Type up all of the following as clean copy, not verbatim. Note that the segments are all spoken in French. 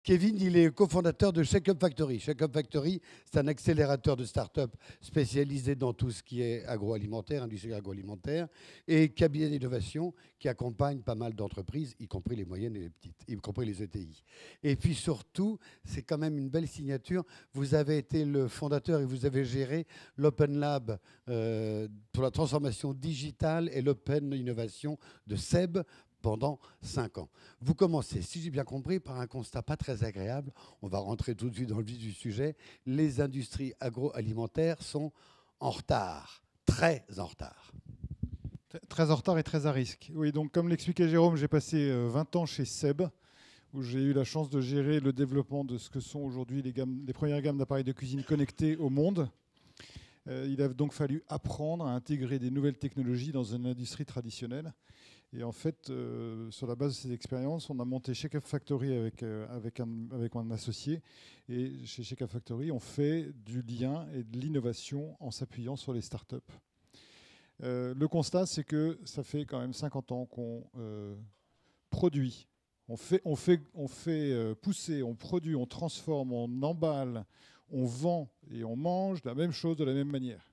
Kevin, il est cofondateur de Shake Up Factory. Shake Up Factory, c'est un accélérateur de start-up spécialisé dans tout ce qui est agroalimentaire, industrie agroalimentaire, et cabinet d'innovation qui accompagne pas mal d'entreprises, y compris les moyennes et les petites, y compris les ETI. Et puis surtout, c'est quand même une belle signature. Vous avez été le fondateur et vous avez géré l'Open Lab pour la transformation digitale et l'Open Innovation de SEB pendant 5 ans. Vous commencez, si j'ai bien compris, par un constat pas très agréable. On va rentrer tout de suite dans le vif du sujet. Les industries agroalimentaires sont en retard, très en retard. Très en retard et très à risque. Oui, donc comme l'expliquait Jérôme, j'ai passé 20 ans chez SEB, où j'ai eu la chance de gérer le développement de ce que sont aujourd'hui les premières gammes d'appareils de cuisine connectés au monde. Il a donc fallu apprendre à intégrer des nouvelles technologies dans une industrie traditionnelle. Et en fait, sur la base de ces expériences, on a monté Shake Up Factory avec un associé. Et chez Shake Up Factory, on fait du lien et de l'innovation en s'appuyant sur les startups. Le constat, c'est que ça fait quand même 50 ans qu'on produit. On fait pousser, on produit, on transforme, on emballe, on vend et on mange la même chose de la même manière.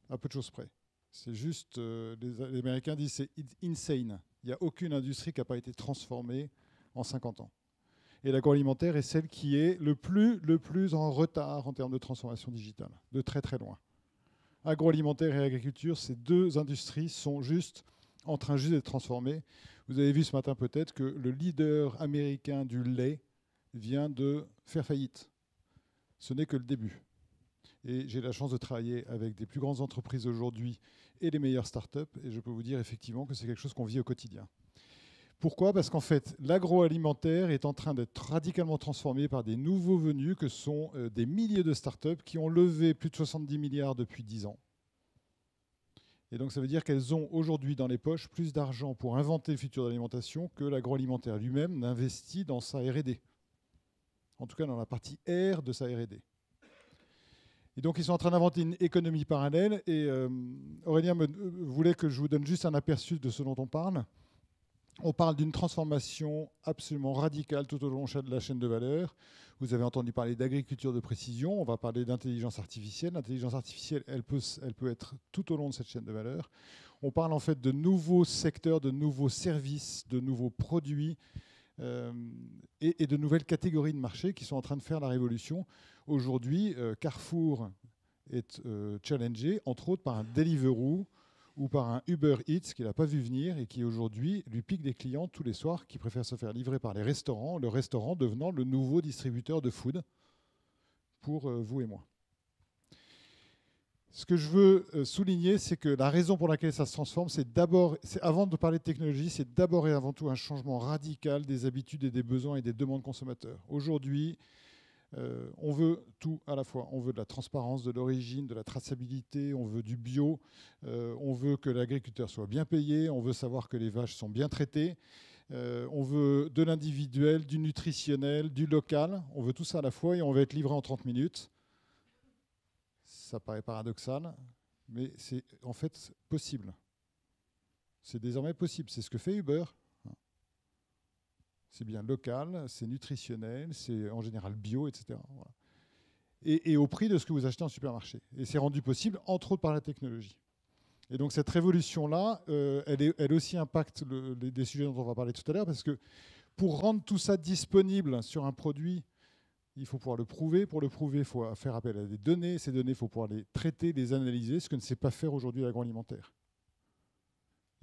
À peu de choses près. C'est juste, les Américains disent c'est insane. Il n'y a aucune industrie qui n'a pas été transformée en 50 ans. Et l'agroalimentaire est celle qui est le plus en retard en termes de transformation digitale, de très très loin. Agroalimentaire et agriculture, ces deux industries sont juste en train d'être transformées. Vous avez vu ce matin peut-être que le leader américain du lait vient de faire faillite. Ce n'est que le début. Et j'ai la chance de travailler avec des plus grandes entreprises aujourd'hui et les meilleures startups. Et je peux vous dire effectivement que c'est quelque chose qu'on vit au quotidien. Pourquoi ? Parce qu'en fait, l'agroalimentaire est en train d'être radicalement transformé par des nouveaux venus que sont des milliers de startups qui ont levé plus de 70 milliards depuis 10 ans. Et donc ça veut dire qu'elles ont aujourd'hui dans les poches plus d'argent pour inventer le futur de l'alimentation que l'agroalimentaire lui-même n'investit dans sa R&D. En tout cas dans la partie R de sa R&D. Et donc, ils sont en train d'inventer une économie parallèle. Et Aurélien voulait que je vous donne juste un aperçu de ce dont on parle. On parle d'une transformation absolument radicale tout au long de la chaîne de valeur. Vous avez entendu parler d'agriculture de précision. On va parler d'intelligence artificielle. L'intelligence artificielle, elle peut être tout au long de cette chaîne de valeur. On parle en fait de nouveaux secteurs, de nouveaux services, de nouveaux produits et de nouvelles catégories de marché qui sont en train de faire la révolution. Aujourd'hui, Carrefour est challengé, entre autres, par un Deliveroo ou par un Uber Eats qu'il n'a pas vu venir et qui aujourd'hui lui pique des clients tous les soirs qui préfèrent se faire livrer par les restaurants, le restaurant devenant le nouveau distributeur de food pour vous et moi. Ce que je veux souligner, c'est que la raison pour laquelle ça se transforme, c'est d'abord, avant de parler de technologie, c'est d'abord et avant tout un changement radical des habitudes et des besoins et des demandes consommateurs. Aujourd'hui, on veut tout à la fois. On veut de la transparence de l'origine, de la traçabilité, on veut du bio, on veut que l'agriculteur soit bien payé, on veut savoir que les vaches sont bien traitées, on veut de l'individuel, du nutritionnel, du local, on veut tout ça à la fois et on va être livré en 30 minutes. Ça paraît paradoxal, mais c'est en fait possible. C'est désormais possible. C'est ce que fait Uber. C'est bien local, c'est nutritionnel, c'est en général bio, etc. Voilà. Et au prix de ce que vous achetez en supermarché. Et c'est rendu possible, entre autres, par la technologie. Et donc cette révolution-là, elle aussi impacte des sujets dont on va parler tout à l'heure, parce que pour rendre tout ça disponible sur un produit, il faut pouvoir le prouver. Pour le prouver, il faut faire appel à des données. Ces données, il faut pouvoir les traiter, les analyser, ce que ne sait pas faire aujourd'hui l'agroalimentaire.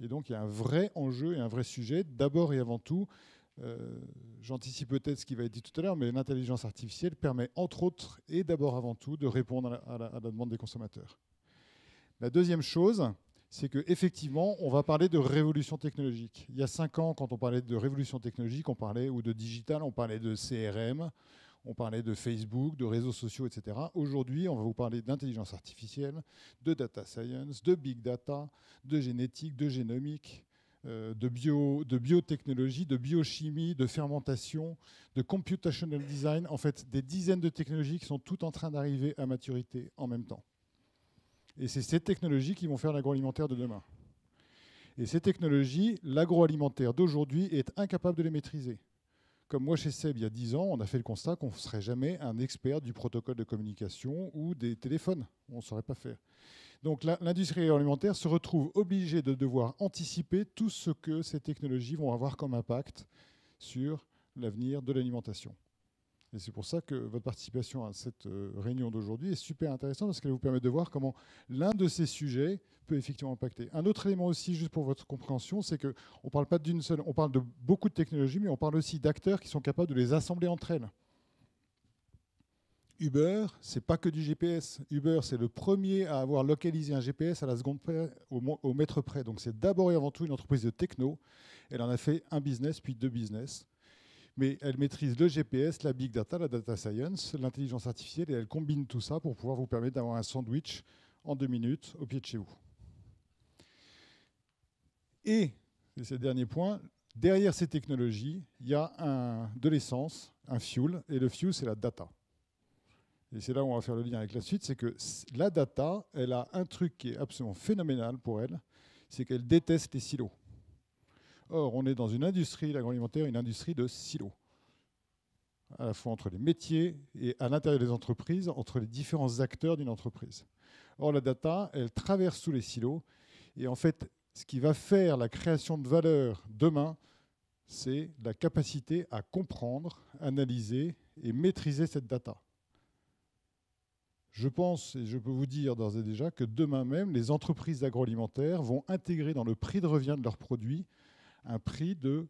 Et donc il y a un vrai enjeu et un vrai sujet, d'abord et avant tout. J'anticipe peut-être ce qui va être dit tout à l'heure, mais l'intelligence artificielle permet, entre autres, et d'abord avant tout, de répondre à la demande des consommateurs. La deuxième chose, c'est qu'effectivement, on va parler de révolution technologique. Il y a 5 ans, quand on parlait de révolution technologique, on parlait, ou de digital, on parlait de CRM, on parlait de Facebook, de réseaux sociaux, etc. Aujourd'hui, on va vous parler d'intelligence artificielle, de data science, de big data, de génétique, de génomique, de biotechnologie, de biochimie, de fermentation, de computational design, en fait des dizaines de technologies qui sont toutes en train d'arriver à maturité en même temps. Et c'est ces technologies qui vont faire l'agroalimentaire de demain. Et ces technologies, l'agroalimentaire d'aujourd'hui est incapable de les maîtriser. Comme moi chez Seb, il y a 10 ans, on a fait le constat qu'on ne serait jamais un expert du protocole de communication ou des téléphones. On ne saurait pas faire. Donc l'industrie agroalimentaire se retrouve obligée de devoir anticiper tout ce que ces technologies vont avoir comme impact sur l'avenir de l'alimentation. Et c'est pour ça que votre participation à cette réunion d'aujourd'hui est super intéressante parce qu'elle vous permet de voir comment l'un de ces sujets peut effectivement impacter. Un autre élément aussi, juste pour votre compréhension, c'est qu'on ne parle pas d'une seule, on parle de beaucoup de technologies, mais on parle aussi d'acteurs qui sont capables de les assembler entre elles. Uber, c'est pas que du GPS. Uber, c'est le premier à avoir localisé un GPS à la seconde près, au mètre près. Donc c'est d'abord et avant tout une entreprise de techno. Elle en a fait un business, puis 2 business. Mais elle maîtrise le GPS, la big data, la data science, l'intelligence artificielle, et elle combine tout ça pour pouvoir vous permettre d'avoir un sandwich en 2 minutes au pied de chez vous. Et c'est le dernier point, derrière ces technologies, il y a de l'essence, un fuel, et le fuel, c'est la data. Et c'est là où on va faire le lien avec la suite, c'est que la data, elle a un truc qui est absolument phénoménal pour elle, c'est qu'elle déteste les silos. Or, on est dans une industrie, l'agroalimentaire, une industrie de silos, à la fois entre les métiers et à l'intérieur des entreprises, entre les différents acteurs d'une entreprise. Or, la data, elle traverse tous les silos, et en fait, ce qui va faire la création de valeur demain, c'est la capacité à comprendre, analyser et maîtriser cette data. Je pense, et je peux vous dire d'ores et déjà, que demain même, les entreprises agroalimentaires vont intégrer dans le prix de revient de leurs produits un prix de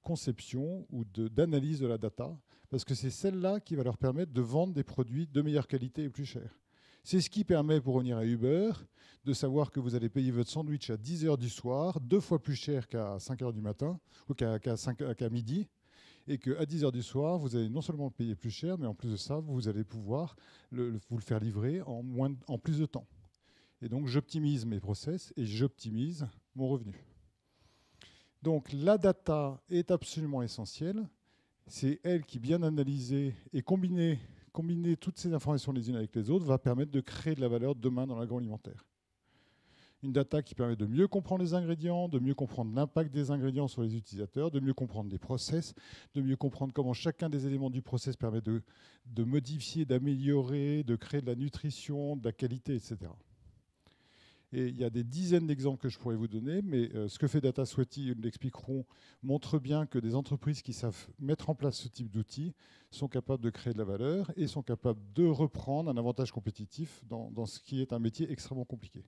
conception ou d'analyse de la data, parce que c'est celle-là qui va leur permettre de vendre des produits de meilleure qualité et plus chers. C'est ce qui permet, pour revenir à Uber, de savoir que vous allez payer votre sandwich à 10 h du soir, 2 fois plus cher qu'à 5 h du matin, ou qu'à midi, et qu'à 10 h du soir, vous allez non seulement le payer plus cher, mais en plus de ça, vous allez pouvoir vous le faire livrer en plus de temps. Et donc, j'optimise mes process et j'optimise mon revenu. Donc, la data est absolument essentielle. C'est elle qui, bien analysée et combiner toutes ces informations les unes avec les autres, va permettre de créer de la valeur demain dans l'agroalimentaire. Une data qui permet de mieux comprendre les ingrédients, de mieux comprendre l'impact des ingrédients sur les utilisateurs, de mieux comprendre les process, de mieux comprendre comment chacun des éléments du process permet de modifier, d'améliorer, de créer de la nutrition, de la qualité, etc. Et il y a des dizaines d'exemples que je pourrais vous donner, mais ce que fait DataSweaty, ils l'expliqueront, montre bien que des entreprises qui savent mettre en place ce type d'outils sont capables de créer de la valeur et sont capables de reprendre un avantage compétitif dans ce qui est un métier extrêmement compliqué.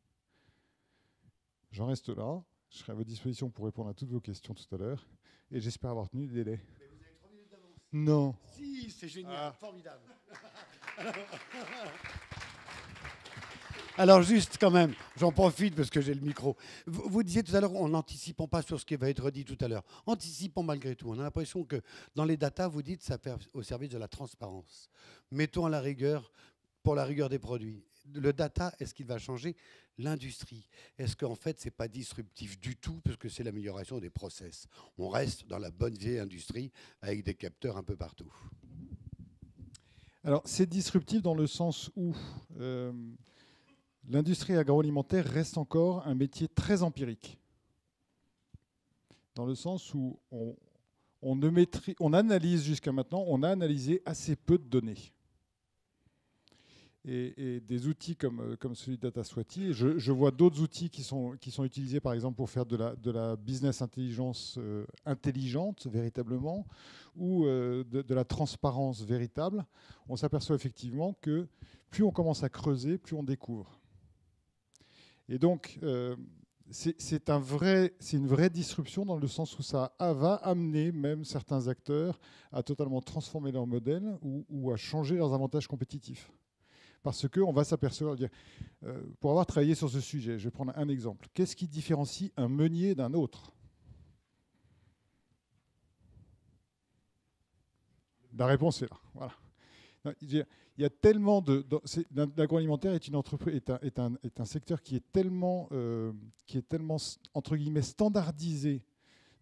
J'en reste là. Je serai à votre disposition pour répondre à toutes vos questions tout à l'heure. Et j'espère avoir tenu le délai. Mais vous avez 3 minutes d'avance. Non. Si, c'est génial, formidable. Alors juste quand même, j'en profite parce que j'ai le micro. Vous disiez tout à l'heure, en n'anticipant pas sur ce qui va être dit tout à l'heure. Anticipons malgré tout. On a l'impression que dans les datas, vous dites ça fait au service de la transparence. Mettons à la rigueur, pour la rigueur des produits. Le data, est-ce qu'il va changer l'industrie? Est-ce qu'en fait, ce n'est pas disruptif du tout parce que c'est l'amélioration des process? On reste dans la bonne vieille industrie avec des capteurs un peu partout. Alors, c'est disruptif dans le sens où l'industrie agroalimentaire reste encore un métier très empirique. Dans le sens où on analyse jusqu'à maintenant, on a analysé assez peu de données. Et des outils comme celui de DataSweaty, je vois d'autres outils qui sont utilisés par exemple pour faire de la business intelligence intelligente véritablement, ou de la transparence véritable. On s'aperçoit effectivement que plus on commence à creuser, plus on découvre. Et donc, c'est une vraie disruption dans le sens où ça va amener même certains acteurs à totalement transformer leur modèle ou à changer leurs avantages compétitifs. Parce qu'on va s'apercevoir, pour avoir travaillé sur ce sujet, je vais prendre un exemple. Qu'est-ce qui différencie un meunier d'un autre? La réponse est là. Voilà. Il y a tellement l'agroalimentaire est un secteur qui est tellement entre guillemets standardisé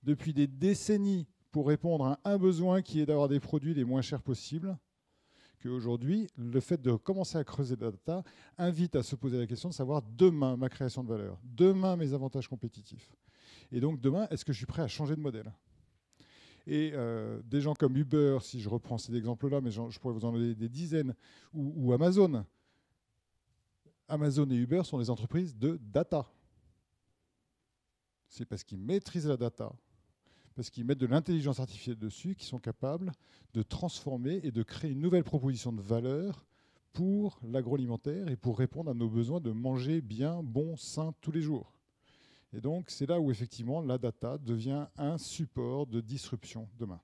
depuis des décennies pour répondre à un besoin qui est d'avoir des produits les moins chers possibles, qu'aujourd'hui, le fait de commencer à creuser la data invite à se poser la question de savoir demain ma création de valeur, demain mes avantages compétitifs. Et donc demain, est-ce que je suis prêt à changer de modèle? Et des gens comme Uber, si je reprends cet exemple-là, mais je pourrais vous en donner des dizaines, ou Amazon. Amazon et Uber sont des entreprises de data. C'est parce qu'ils maîtrisent la data, parce qu'ils mettent de l'intelligence artificielle dessus, qu'ils sont capables de transformer et de créer une nouvelle proposition de valeur pour l'agroalimentaire et pour répondre à nos besoins de manger bien, bon, sain tous les jours. Et donc, c'est là où effectivement la data devient un support de disruption demain.